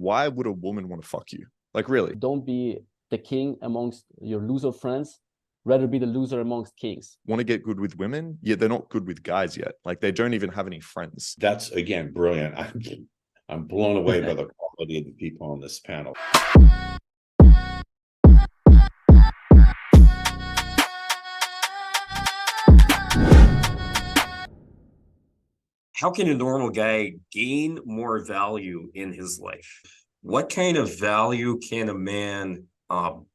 why would a woman want to fuck you? Like, really? Don't be the king amongst your loser friends. Rather be the loser amongst kings. Want to get good with women, yet they're not good with guys yet. Like, they don't even have any friends. That's, again, brilliant. I'm blown away by the quality of the people on this panel. How can a normal guy gain more value in his life? What kind of value can a man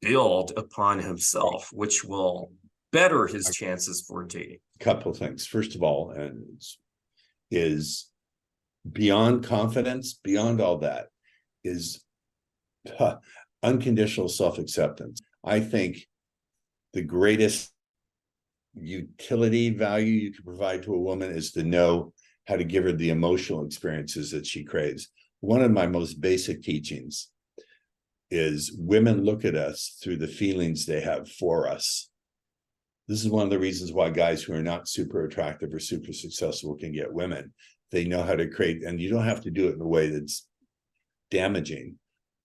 build upon himself, which will better his chances for dating? A couple of things. First of all, and is beyond confidence, beyond all that, is unconditional self-acceptance. I think the greatest utility value you can provide to a woman is to know how to give her the emotional experiences that she craves. One of my most basic teachings is women look at us through the feelings they have for us. This is one of the reasons why guys who are not super attractive or super successful can get women. They know how to create, and you don't have to do it in a way that's damaging,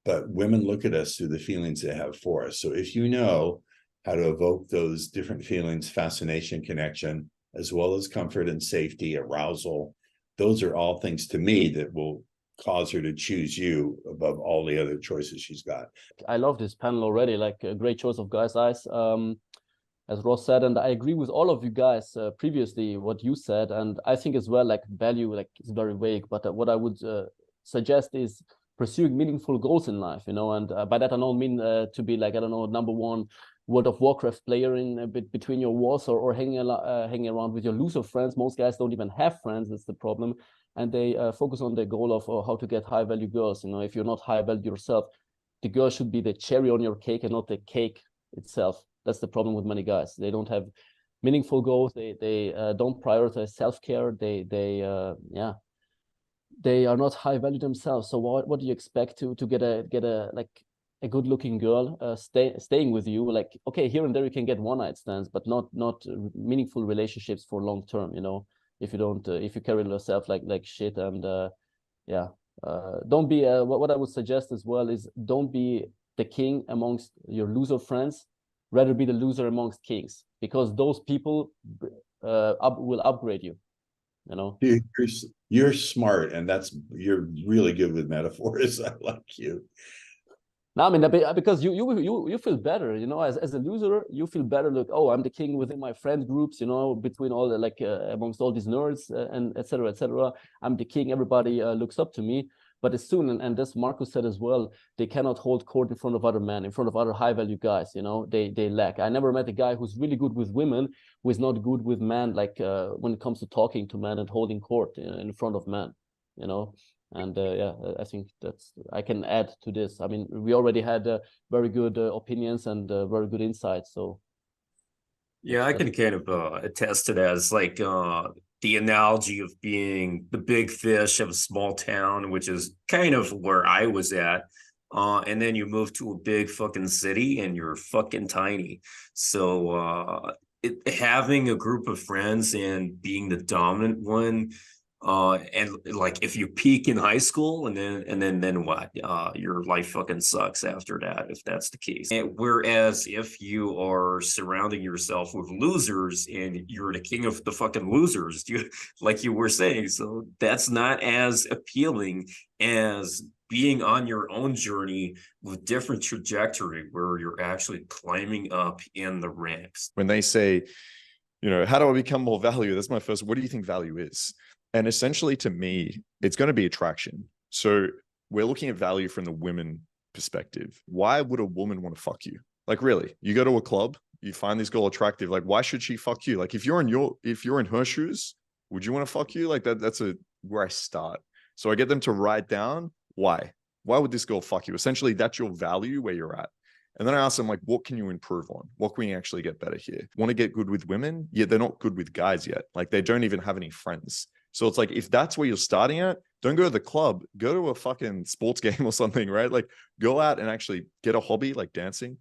but women look at us through the feelings they have for us. So if you know how to evoke those different feelings, fascination, connection, as well as comfort and safety, arousal, those are all things to me that will cause her to choose you above all the other choices she's got. I love this panel already, like a great choice of guys' eyes, as Ross said, and I agree with all of you guys previously, what you said, and I think as well, like value, like it's very vague, but what I would suggest is pursuing meaningful goals in life, you know, and by that I don't mean to be like, I don't know, #1 World of Warcraft player in a bit between your walls, or hanging around with your loser friends. Most guys don't even have friends. That's the problem. And they focus on the goal of how to get high value girls. You know, if you're not high value yourself, the girl should be the cherry on your cake and not the cake itself. That's the problem with many guys. They don't have meaningful goals. They don't prioritize self-care. They are not high value themselves. So what do you expect to get a like a good looking girl staying with you? Like, okay, here and there you can get one night stands, but not meaningful relationships for long term, you know, if you don't if you carry yourself like shit. And don't be what I would suggest as well is don't be the king amongst your loser friends. Rather be the loser amongst kings, because those people will upgrade you, you know. You're smart, and you're really good with metaphors. I like you. No, I mean, because you feel better, you know, as a loser, you feel better. Look, oh, I'm the king within my friend groups, you know, between all the like amongst all these nerds and etc. etc. I'm the king. Everybody looks up to me. But as soon, and this Markus said as well, they cannot hold court in front of other men, in front of other high value guys. You know, they lack. I never met a guy who's really good with women who is not good with men, like when it comes to talking to men and holding court in front of men, you know. And yeah, I think I can add to this. I mean, we already had very good opinions and very good insights. So yeah, I can kind of attest to that. It's like the analogy of being the big fish of a small town, which is kind of where I was at. And then you move to a big fucking city and you're fucking tiny. So having a group of friends and being the dominant one, and like if you peak in high school and then what, your life fucking sucks after that, if that's the case. And whereas if you are surrounding yourself with losers and you're the king of the fucking losers, like you were saying, so that's not as appealing as being on your own journey with different trajectory where you're actually climbing up in the ranks. When they say, you know, how do I become more value? That's my first, what do you think value is? And essentially, to me, it's going to be attraction. So we're looking at value from the women perspective. Why would a woman want to fuck you? Like, really, you go to a club, you find this girl attractive. Like, why should she fuck you? Like, if you're in her shoes, would you want to fuck you? Like that's where I start. So I get them to write down why would this girl fuck you? Essentially, that's your value where you're at. And then I ask them, like, what can you improve on? What can we actually get better here? Want to get good with women? Yeah, they're not good with guys yet. Like, they don't even have any friends. So it's like, if that's where you're starting at, don't go to the club, go to a fucking sports game or something, right? Like, go out and actually get a hobby like dancing,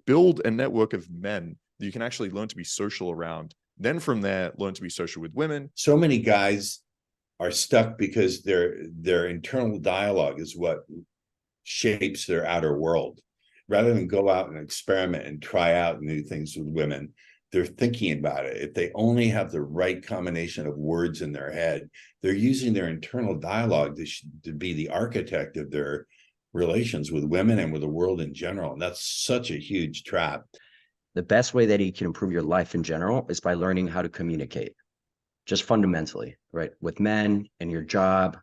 build a network of men that you can actually learn to be social around. Then from there, learn to be social with women. So many guys are stuck because their internal dialogue is what shapes their outer world. Rather than go out and experiment and try out new things with women, they're thinking about it. If they only have the right combination of words in their head, they're using their internal dialogue to be the architect of their relations with women and with the world in general. And that's such a huge trap. The best way that you can improve your life in general is by learning how to communicate, just fundamentally, right? With men, in your job,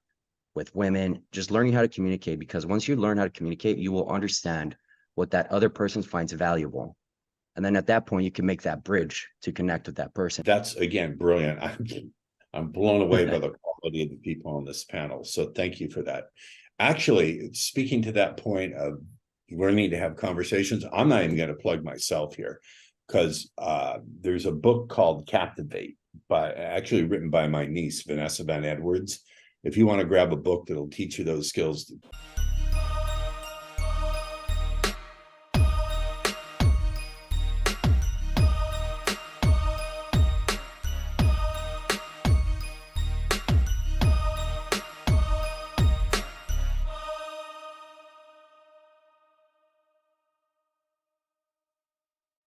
with women, just learning how to communicate, because once you learn how to communicate, you will understand what that other person finds valuable. And then at that point, you can make that bridge to connect with that person. That's, again, brilliant. I'm blown away by the quality of the people on this panel. So thank you for that. Actually, speaking to that point of learning to have conversations, I'm not even going to plug myself here, because there's a book called Captivate, actually written by my niece, Vanessa Van Edwards. If you want to grab a book that'll teach you those skills,